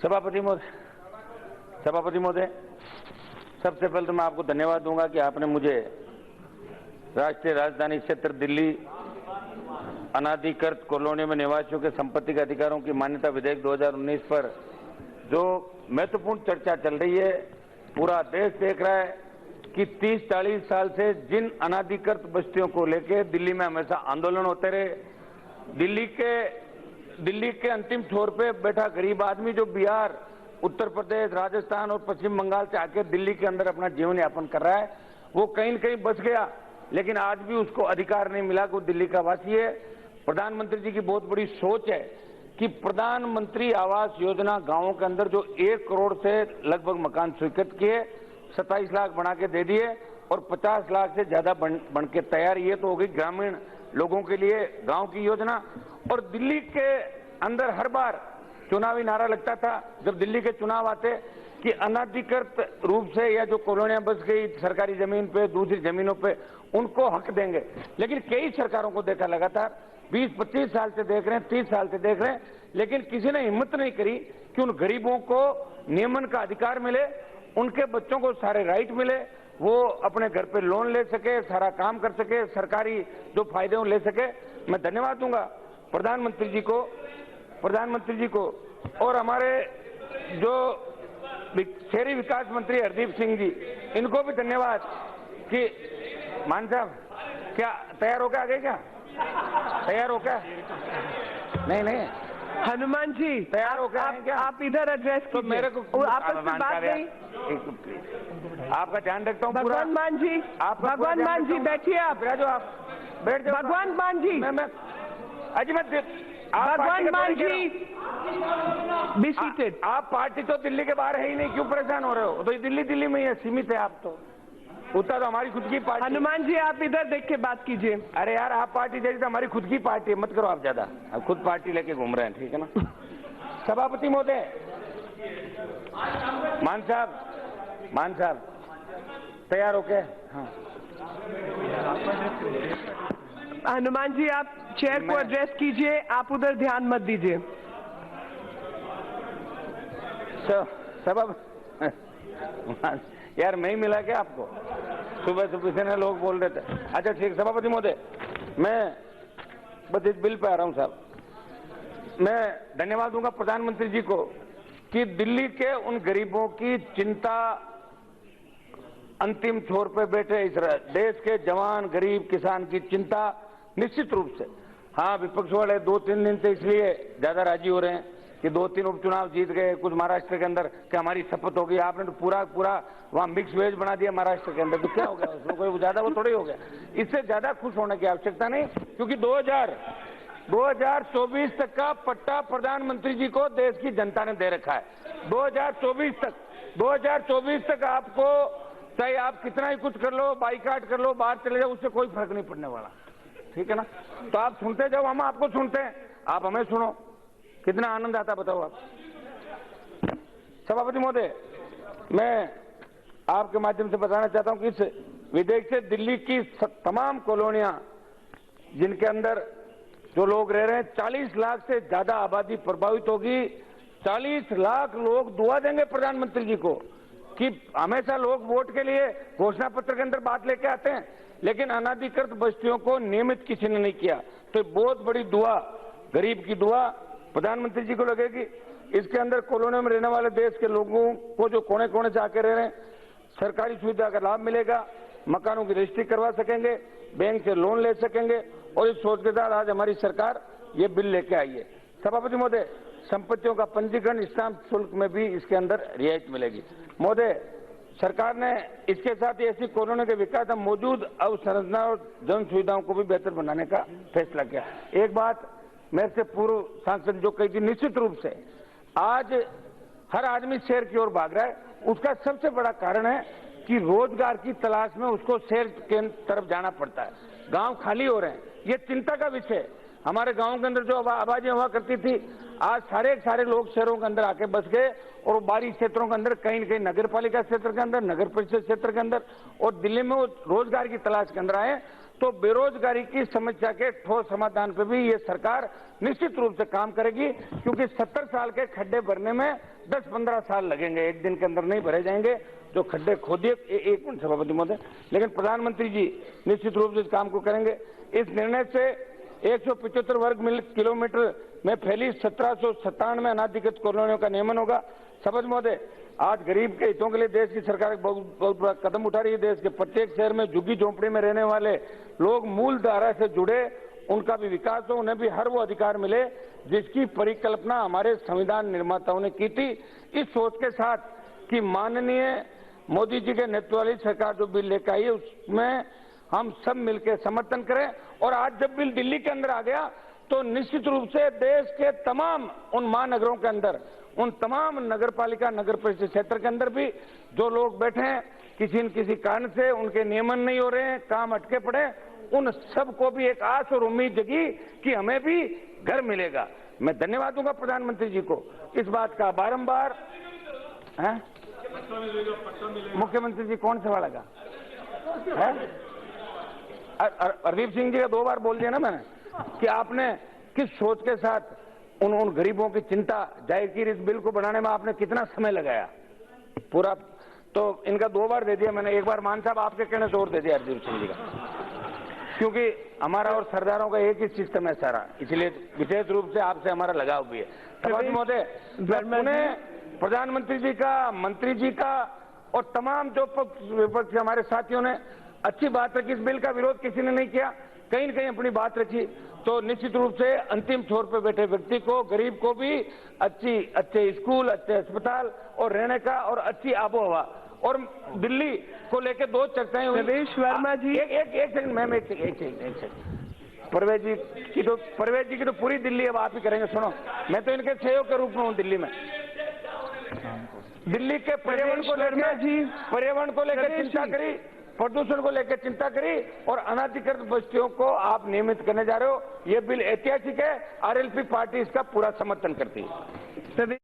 सभापति महोदय, सबसे पहले तो मैं आपको धन्यवाद दूंगा कि आपने मुझे राष्ट्रीय राजधानी क्षेत्र दिल्ली अनाधिकृत कॉलोनियों में निवासियों के संपत्ति के अधिकारों की मान्यता विधेयक 2019 पर जो महत्वपूर्ण चर्चा चल रही है, पूरा देश देख रहा है कि 30-40 साल से जिन अनाधिकृत बस्तियों को लेकर दिल्ली में हमेशा आंदोलन होते रहे, दिल्ली के अंतिम छोर पे बैठा गरीब आदमी जो बिहार, उत्तर प्रदेश, राजस्थान और पश्चिम बंगाल से आकर दिल्ली के अंदर अपना जीवन यापन कर रहा है, वो कहीं न कहीं बच गया, लेकिन आज भी उसको अधिकार नहीं मिला कि वो दिल्ली का वासी है। प्रधानमंत्री जी की बहुत बड़ी सोच है कि प्रधानमंत्री आवास योजना गांवों के अंदर जो 1 करोड़ से लगभग मकान स्वीकृत किए, 27 लाख बना के दे दिए और 50 लाख से ज्यादा बन के तैयार। ये तो हो गई ग्रामीण लोगों के लिए गांव की योजना। और दिल्ली के अंदर हर बार चुनावी नारा लगता था जब दिल्ली के चुनाव आते कि अनाधिकृत रूप से या जो कॉलोनियां बस गई सरकारी जमीन पे, दूसरी जमीनों पे, उनको हक देंगे। लेकिन कई सरकारों को देखा लगातार 20-25 साल से देख रहे हैं, 30 साल से देख रहे हैं, लेकिन किसी ने हिम्मत नहीं करी कि उन गरीबों को नियमन का अधिकार मिले, उनके बच्चों को सारे राइट मिले, वो अपने घर पे लोन ले सके, सारा काम कर सके, सरकारी जो फायदे वो ले सके। मैं धन्यवाद दूंगा प्रधानमंत्री जी को और हमारे जो शहरी विकास मंत्री हरदीप सिंह जी, इनको भी धन्यवाद कि मान साहब क्या तैयार हो गया, आगे क्या तैयार हो क्या? नहीं हनुमान जी तैयार हो गया क्या? आप इधर एड्रेस तो मेरे को आपस में बात नहीं। आपका ध्यान रखता हूँ। भगवान मान जी, भगवान मान जी बैठिए, आप बैठ जाओ। भगवान मान जी, भगवान मान जी बी सीटेड। आप पार्टी तो दिल्ली के बाहर है ही नहीं, क्यों परेशान हो रहे हो? तो दिल्ली में ही है, सीमित है आप तो। उतना तो हमारी खुद की पार्टी। हनुमान जी आप इधर देख के बात कीजिए। अरे यार, आप पार्टी जैसी तो हमारी खुद की पार्टी है, मत करो आप ज्यादा, आप खुद पार्टी लेके घूम रहे हैं, ठीक है ना? सभापति महोदय, मान साहब तैयार हो गए? हाँ। हनुमान जी आप चेयर को एड्रेस कीजिए, आप उधर ध्यान मत दीजिए। यार नहीं मिला क्या आपको? सुबह से लोग बोल रहे थे। अच्छा ठीक, सभापति महोदय, मैं बस इस बिल पे आ रहा हूं साहब। मैं धन्यवाद दूंगा प्रधानमंत्री जी को कि दिल्ली के उन गरीबों की चिंता, अंतिम छोर पे बैठे इस देश के जवान गरीब किसान की चिंता निश्चित रूप से, हाँ विपक्ष वाले 2-3 दिन से इसलिए ज्यादा राजी हो रहे हैं कि 2-3 उपचुनाव जीत गए, कुछ महाराष्ट्र के अंदर कि हमारी शपथ होगी। आपने तो पूरा वहां मिक्स वेज बना दिया महाराष्ट्र के अंदर, तो क्या हो गया उसमें? कोई ज्यादा वो थोड़ी हो गया। इससे ज्यादा खुश होने की आवश्यकता नहीं, क्योंकि 2024 तक का पट्टा प्रधानमंत्री जी को देश की जनता ने दे रखा है। 2024 तक आपको चाहे आप कितना ही कुछ कर लो, बाइकाट कर लो, बाहर चले जाओ, उससे कोई फर्क नहीं पड़ने वाला, ठीक है ना? तो आप सुनते जाओ, हम आपको सुनते हैं, आप हमें सुनो। कितना आनंद आता बताओ आप। सभापति महोदय, मैं आपके माध्यम से बताना चाहता हूं कि इस विधेयक से दिल्ली की तमाम कॉलोनियां जिनके अंदर जो लोग रह रहे हैं, 40 लाख से ज्यादा आबादी प्रभावित होगी। 40 लाख लोग दुआ देंगे प्रधानमंत्री जी को कि हमेशा लोग वोट के लिए घोषणा पत्र के अंदर बात लेके आते हैं, लेकिन अनाधिकृत बस्तियों को नियमित किसी ने नहीं किया। तो बहुत बड़ी दुआ, गरीब की दुआ प्रधानमंत्री जी को लगेगी। इसके अंदर कॉलोनियों में रहने वाले देश के लोगों को जो कोने कोने से आके रह रहे हैं, सरकारी सुविधा का लाभ मिलेगा, मकानों की रजिस्ट्री करवा सकेंगे, बैंक से लोन ले सकेंगे, और इस सोच के साथ आज हमारी सरकार ये बिल लेके आई है। सभापति महोदय, संपत्तियों का पंजीकरण स्टाम्प शुल्क में भी इसके अंदर रियायत मिलेगी। महोदय, सरकार ने इसके साथ ही ऐसी कॉलोनियों के विकास और मौजूद अवसंरचना और जन सुविधाओं को भी बेहतर बनाने का फैसला किया। एक बात मेरे से पूर्व सांसद जो कही थी, निश्चित रूप से आज हर आदमी शहर की ओर भाग रहा है, उसका सबसे बड़ा कारण है कि रोजगार की तलाश में उसको शहर के तरफ जाना पड़ता है, गांव खाली हो रहे हैं। ये चिंता का विषय है। हमारे गांव के अंदर जो आबादी हुआ करती थी, आज सारे लोग शहरों के अंदर आके बस गए, और बाहरी क्षेत्रों के अंदर कहीं न कहीं नगर पालिका क्षेत्र के अंदर, नगर परिषद क्षेत्र के अंदर, और दिल्ली में वो रोजगार की तलाश के अंदर आए। तो बेरोजगारी की समस्या के ठोस समाधान पर भी ये सरकार निश्चित रूप से काम करेगी, क्योंकि 70 साल के खड्डे भरने में 10-15 साल लगेंगे, एक दिन के अंदर नहीं भरे जाएंगे जो खड्डे खोदिए। एक मिनट सभापति महोदय, लेकिन प्रधानमंत्री जी निश्चित रूप से इस काम को करेंगे। इस निर्णय से 175 वर्ग किलोमीटर में फैली 1797 अनाधिकृत कॉलोनियों का नियमन होगा। सभापति महोदय, आज गरीब के हितों के लिए देश की सरकार बहुत बड़ा कदम उठा रही है। देश के प्रत्येक शहर में झुग्गी झोंपड़ी में रहने वाले लोग मूल धारा से जुड़े, उनका भी विकास हो, उन्हें भी हर वो अधिकार मिले जिसकी परिकल्पना हमारे संविधान निर्माताओं ने की थी। इस सोच के साथ कि माननीय मोदी जी के नेतृत्व वाली सरकार जो बिल लेकर आई है उसमें हम सब मिलकर समर्थन करें। और आज जब बिल दिल्ली के अंदर आ गया तो निश्चित रूप से देश के तमाम उन महानगरों के अंदर, उन तमाम नगर पालिका नगर परिषद क्षेत्र के अंदर भी जो लोग बैठे हैं किसी न किसी कारण से उनके नियमन नहीं हो रहे हैं, काम अटके पड़े, उन सबको भी एक आस और उम्मीद जगी कि हमें भी घर मिलेगा। मैं धन्यवाद दूंगा प्रधानमंत्री जी को इस बात का बारंबार। मुख्यमंत्री जी कौन से वाला का है? हरदीप सिंह जी का 2 बार बोल दिया ना मैंने कि आपने किस सोच के साथ उन गरीबों की चिंता जाहिर की। इस बिल को बनाने में आपने कितना समय लगाया पूरा, तो इनका 2 बार दे दिया मैंने। एक बार मान साहब आपके कहने से और दे दिया हरदीप सिंह जी का, क्योंकि हमारा और सरदारों का एक ही सिस्टम है सारा, इसलिए विशेष रूप से आपसे हमारा लगाव भी है। सभापति महोदय, प्रधानमंत्री जी का, मंत्री जी का और तमाम जो विपक्ष हमारे साथियों ने अच्छी बात रखी। इस बिल का विरोध किसी ने नहीं किया, कहीं न कहीं अपनी बात रखी। तो निश्चित रूप से अंतिम छोर पर बैठे व्यक्ति को, गरीब को भी अच्छे स्कूल, अच्छे अस्पताल और रहने का और अच्छी आबोहवा। और दिल्ली को लेकर 2 चर्चाएं हुई। रमेश वर्मा जी, एक सेकंड मैम, एक सेकंड। परवेज जी की तो पूरी दिल्ली अब आप ही करेंगे। सुनो, मैं तो इनके सहयोग के रूप में हूँ दिल्ली में। दिल्ली के पर्यावरण को लेकर चिंता करी, प्रदूषण को लेकर चिंता करी और अनाधिकृत बस्तियों को आप नियमित करने जा रहे हो। ये बिल ऐतिहासिक है, आरएलपी पार्टी इसका पूरा समर्थन करती है।